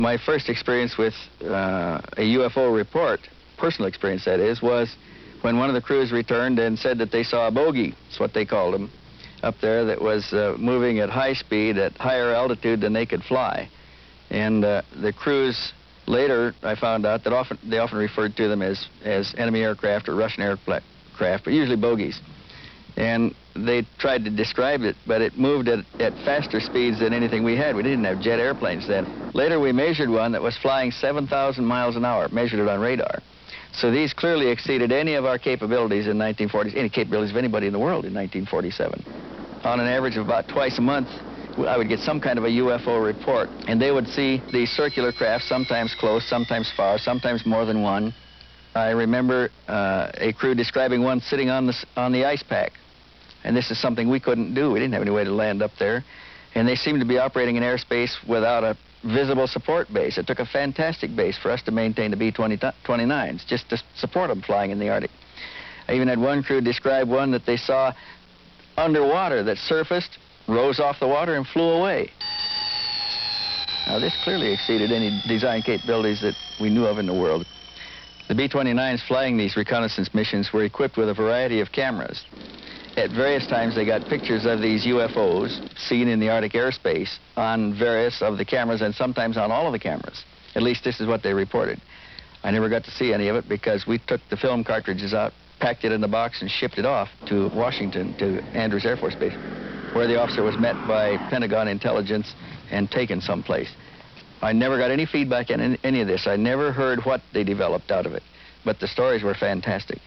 My first experience with a UFO report, personal experience that is, was when one of the crews returned and said that they saw a bogey, that's what they called them, up there that was moving at high speed at higher altitude than they could fly. And the crews later, I found out that they often referred to them as enemy aircraft or Russian aircraft, but usually bogeys. And they tried to describe it, but it moved at faster speeds than anything we had. We didn't have jet airplanes then. Later we measured one that was flying 7,000 miles an hour, measured it on radar. So these clearly exceeded any of our capabilities in 1940, any capabilities of anybody in the world in 1947. On an average of about twice a month, I would get some kind of a UFO report, and they would see these circular craft, sometimes close, sometimes far, sometimes more than one. I remember a crew describing one sitting on the ice pack, and this is something we couldn't do. We didn't have any way to land up there, and they seemed to be operating in airspace without a visible support base. It took a fantastic base for us to maintain the B-29s, just to support them flying in the Arctic. I even had one crew describe one that they saw underwater that surfaced, rose off the water, and flew away. Now, this clearly exceeded any design capabilities that we knew of in the world. The B-29s flying these reconnaissance missions were equipped with a variety of cameras. At various times, they got pictures of these UFOs seen in the Arctic airspace on various of the cameras, and sometimes on all of the cameras. At least this is what they reported. I never got to see any of it because we took the film cartridges out, packed it in the box, and shipped it off to Washington, to Andrews Air Force Base, where the officer was met by Pentagon intelligence and taken someplace. I never got any feedback on any of this. I never heard what they developed out of it, but the stories were fantastic.